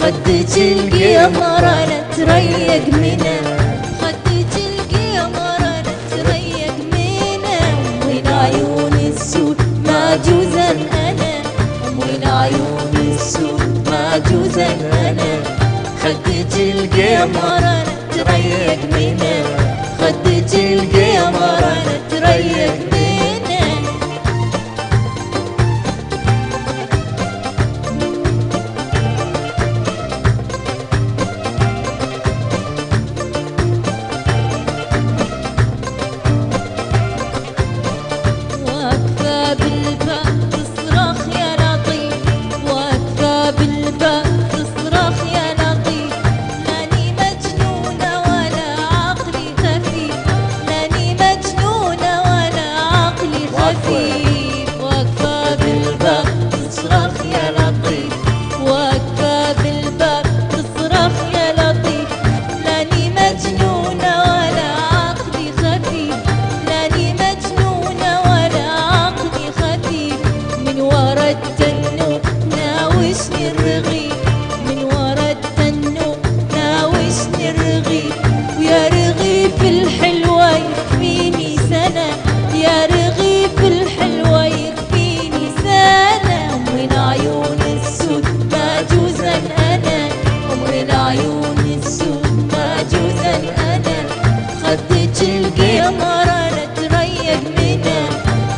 خدك القمر انا تريق منه، خدك القمر انا تريق منه، وين عيون السود ما جوزا انا، وين عيون السود ما جوزا انا، خدك القمر انا تريق منه، خدك القمر انا تريق منه.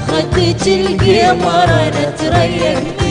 خدك القمر انا تريق منه،